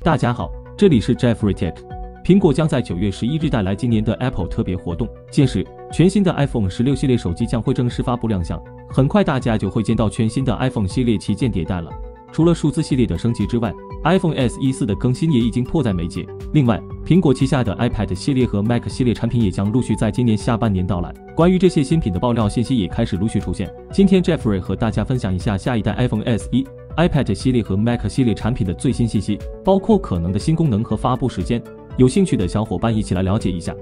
大家好，这里是 Jeffrey Tech。苹果将在9月11日带来今年的 Apple 特别活动，届时全新的 iPhone 16系列手机将会正式发布亮相，很快大家就会见到全新的 iPhone 系列旗舰迭代了。除了数字系列的升级之外， iPhone SE 4的更新也已经迫在眉睫。另外，苹果旗下的 iPad 系列和 Mac 系列产品也将陆续在今年下半年到来。关于这些新品的爆料信息也开始陆续出现。今天 Jeffrey 和大家分享一下下一代 iPhone SE、iPad 系列和 Mac 系列产品的最新信息，包括可能的新功能和发布时间。有兴趣的小伙伴一起来了解一下。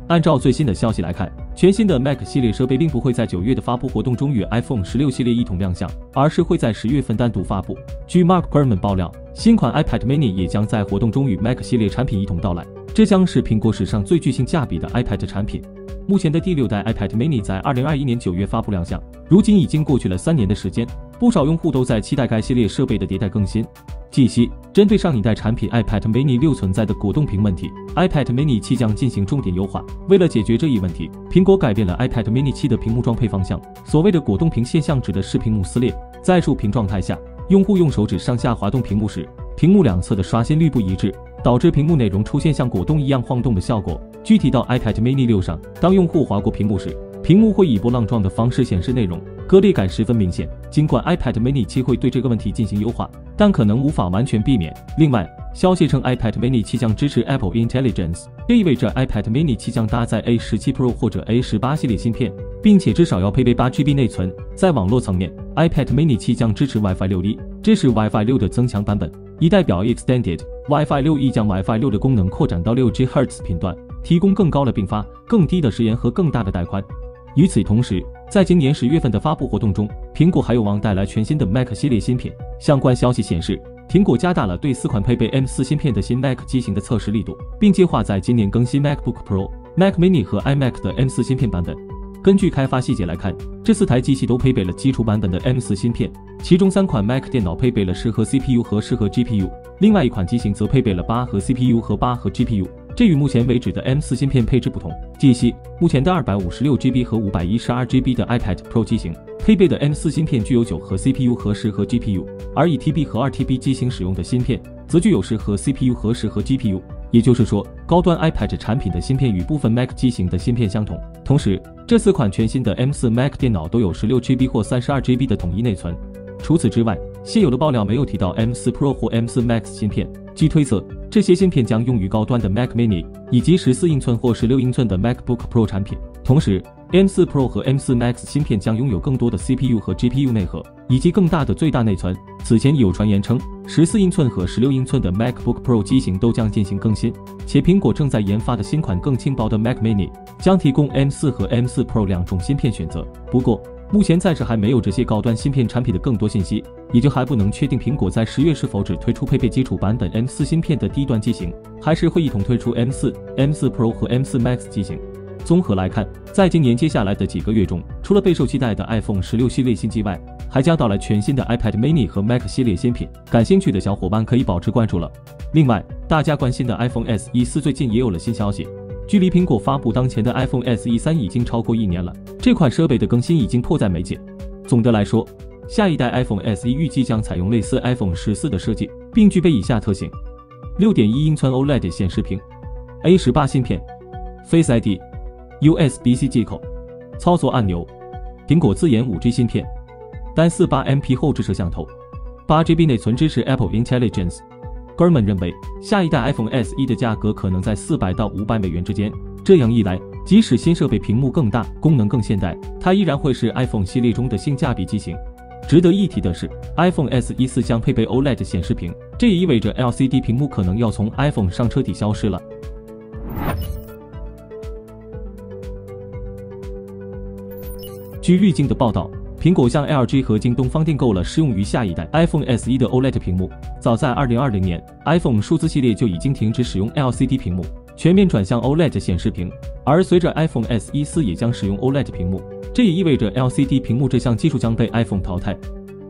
按照最新的消息来看，全新的 Mac 系列设备并不会在9月的发布活动中与 iPhone 16系列一同亮相，而是会在10月份单独发布。据 Mark Gurman 爆料，新款 iPad mini 也将在活动中与 Mac 系列产品一同到来，这将是苹果史上最具性价比的 iPad 产品。目前的第6代 iPad mini 在2021年9月发布亮相，如今已经过去了3年的时间，不少用户都在期待该系列设备的迭代更新。据悉，针对上一代产品 iPad mini 6存在的果冻屏问题， iPad mini 7将进行重点优化。为了解决这一问题，苹果改变了 iPad mini 7的屏幕装配方向。所谓的果冻屏现象指的是屏幕撕裂，在竖屏状态下，用户用手指上下滑动屏幕时，屏幕两侧的刷新率不一致，导致屏幕内容出现像果冻一样晃动的效果。具体到 iPad mini 6上，当用户划过屏幕时，屏幕会以波浪状的方式显示内容，割裂感十分明显。尽管 iPad mini 7会对这个问题进行优化，但可能无法完全避免。另外，消息称 iPad mini 7将支持 Apple Intelligence， 这意味着 iPad mini 7将搭载 A17 Pro 或者 A18 系列芯片，并且至少要配备8GB 内存。在网络层面， iPad mini 7将支持 Wi-Fi 6E， 这是 Wi-Fi 6的增强版本，以代表 Extended Wi-Fi 6E 将 Wi-Fi 6的功能扩展到 6GHz 频段，提供更高的并发、更低的时延和更大的带宽。与此同时，在今年10月份的发布活动中，苹果还有望带来全新的 Mac 系列芯片。相关消息显示，苹果加大了对4款配备 M4 芯片的新 Mac 机型的测试力度，并计划在今年更新 MacBook Pro、Mac mini 和 iMac 的 M4 芯片版本。根据开发细节来看，这4台机器都配备了基础版本的 M4 芯片，其中3款 Mac 电脑配备了适合 CPU 和适合 GPU， 另外一款机型则配备了8核 CPU 和8核 GPU。这与目前为止的 M4 芯片配置不同。据悉，目前的 256GB 和 512GB 的 iPad Pro 机型配备的 M4 芯片具有9核 CPU 和10核 GPU， 而1 TB 和2 TB 机型使用的芯片则具有10核 CPU 和10核 GPU。也就是说，高端 iPad 产品的芯片与部分 Mac 机型的芯片相同。同时，这4款全新的 M4 Mac 电脑都有 16GB 或 32GB 的统一内存。除此之外，现有的爆料没有提到 M4 Pro 或 M4 Max 芯片。据推测，这些芯片将用于高端的 Mac mini 以及14英寸或16英寸的 MacBook Pro 产品。同时， M4 Pro 和 M4 Max 芯片将拥有更多的 CPU 和 GPU 内核，以及更大的最大内存。此前有传言称，14英寸和16英寸的 MacBook Pro 机型都将进行更新，且苹果正在研发的新款更轻薄的 Mac mini 将提供 M4 和 M4 Pro 2种芯片选择。不过，目前暂时还没有这些高端芯片产品的更多信息，也就还不能确定苹果在10月是否只推出配备基础版本 M4 芯片的低端机型，还是会一同推出 M4、M4 Pro 和 M4 Max 机型。综合来看，在今年接下来的几个月中，除了备受期待的 iPhone 16系列新机外，还将到来全新的 iPad mini 和 Mac 系列新品，感兴趣的小伙伴可以保持关注了。另外，大家关心的 iPhone SE 4最近也有了新消息，距离苹果发布当前的 iPhone SE 3已经超过1年了，这款设备的更新已经迫在眉睫。总的来说，下一代 iPhone SE 预计将采用类似 iPhone 14的设计，并具备以下特性：6.1英寸 OLED 显示屏、A18 芯片、Face ID、USB-C 接口、操作按钮、苹果自研 5G 芯片、单 48MP 后置摄像头、8GB 内存，支持 Apple Intelligence。Gurman 认为，下一代 iPhone SE 的价格可能在400到500美元之间。这样一来，即使新设备屏幕更大，功能更现代，它依然会是 iPhone 系列中的性价比机型。值得一提的是， iPhone SE 4将配备 OLED 显示屏，这也意味着 LCD 屏幕可能要从 iPhone 上彻底消失了。据滤镜的报道，苹果向 LG 和京东方订购了适用于下一代 iPhone SE 的 OLED 屏幕。早在2020年 ，iPhone 数字系列就已经停止使用 LCD 屏幕，全面转向 OLED 显示屏。而随着 iPhone SE 4也将使用 OLED 屏幕，这也意味着 LCD 屏幕这项技术将被 iPhone 淘汰。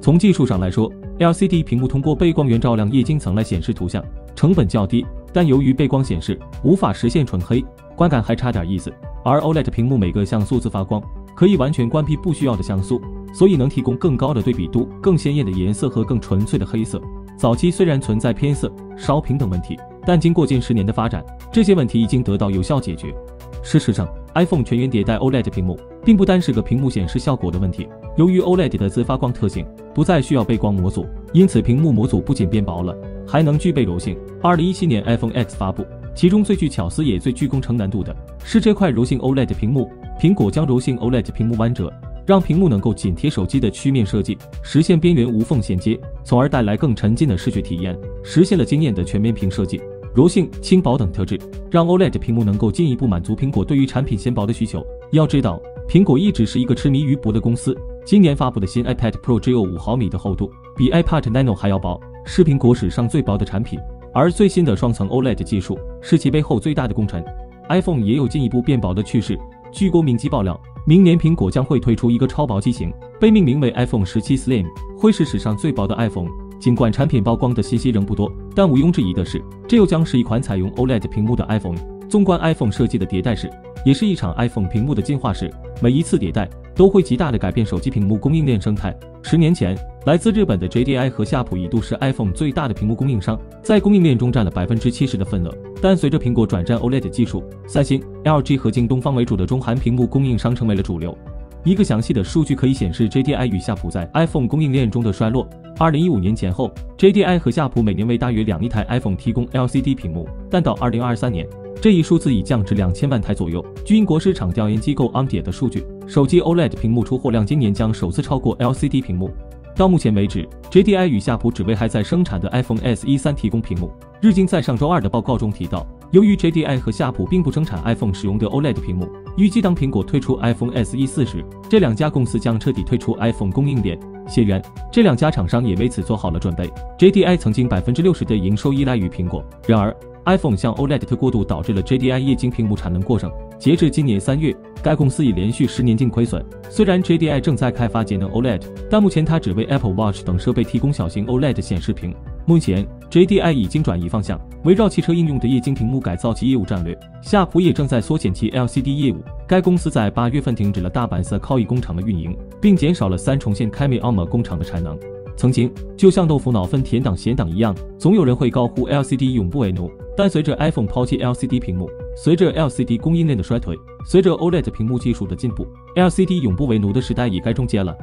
从技术上来说， LCD 屏幕通过背光源照亮液晶层来显示图像，成本较低，但由于背光显示无法实现纯黑，观感还差点意思。而 OLED 屏幕每个像素自发光，可以完全关闭不需要的像素，所以能提供更高的对比度、更鲜艳的颜色和更纯粹的黑色。早期虽然存在偏色、烧屏等问题，但经过近10年的发展，这些问题已经得到有效解决。事实上 ，iPhone 全员迭代 OLED 屏幕，并不单是个屏幕显示效果的问题。由于 OLED 的自发光特性不再需要背光模组，因此屏幕模组不仅变薄了，还能具备柔性。2017年 iPhone X 发布，其中最具巧思也最具工程难度的是这块柔性 OLED 屏幕。苹果将柔性 OLED 屏幕弯折，让屏幕能够紧贴手机的曲面设计，实现边缘无缝衔接，从而带来更沉浸的视觉体验，实现了惊艳的全面屏设计。柔性、轻薄等特质，让 OLED 屏幕能够进一步满足苹果对于产品纤薄的需求。要知道，苹果一直是一个痴迷于薄的公司。今年发布的新 iPad Pro 只有5毫米的厚度，比 iPad Nano 还要薄，是苹果史上最薄的产品。而最新的双层 OLED 技术是其背后最大的功臣。iPhone 也有进一步变薄的趋势。据国民机爆料，明年苹果将会推出一个超薄机型，被命名为 iPhone 17 Slim， 会是史上最薄的 iPhone。尽管产品曝光的信息仍不多，但毋庸置疑的是，这又将是一款采用 OLED 屏幕的 iPhone。纵观 iPhone 设计的迭代史，也是一场 iPhone 屏幕的进化史。每一次迭代都会极大地改变手机屏幕供应链生态。10年前，来自日本的 JDI 和夏普一度是 iPhone 最大的屏幕供应商，在供应链中占了70%的份额。但随着苹果转战 OLED 技术，三星、LG 和京东方为主的中韩屏幕供应商成为了主流。一个详细的数据可以显示 JDI 与夏普在 iPhone 供应链中的衰落。2015年前后 ，JDI 和夏普每年为大约2亿台 iPhone 提供 LCD 屏幕，但到2023年，这一数字已降至2000万台左右。据英国市场调研机构 Omdia 的数据，手机 OLED 屏幕出货量今年将首次超过 LCD 屏幕。到目前为止 ，JDI 与夏普只为还在生产的 iPhone SE 3提供屏幕。日经在上周二的报告中提到，由于 JDI 和夏普并不生产 iPhone 使用的 OLED 屏幕，预计当苹果推出 iPhone SE 4时，这两家公司将彻底退出 iPhone 供应链。显然，这两家厂商也为此做好了准备。JDI 曾经60%的营收依赖于苹果，然而 iPhone 向 OLED 的过渡导致了 JDI 液晶屏幕产能过剩。截至今年3月，该公司已连续10年净亏损。虽然 JDI 正在开发节能 OLED， 但目前它只为 Apple Watch 等设备提供小型 OLED 显示屏。目前 JDI 已经转移方向，围绕汽车应用的液晶屏幕改造其业务战略。夏普也正在缩减其 LCD 业务。该公司在8月份停止了大阪色靠艺工厂的运营，并减少了3重县开美奥马工厂的产能。曾经，就像豆腐脑分甜党咸党一样，总有人会高呼 LCD 永不为奴。但随着 iPhone 抛弃 LCD 屏幕，随着 LCD 供应链的衰退，随着 OLED 屏幕技术的进步， LCD 永不为奴的时代已该终结了。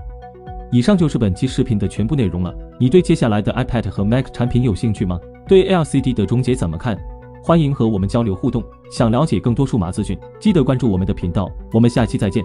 以上就是本期视频的全部内容了。你对接下来的 iPad 和 Mac 产品有兴趣吗？对 LCD 的终结怎么看？欢迎和我们交流互动。想了解更多数码资讯，记得关注我们的频道。我们下期再见。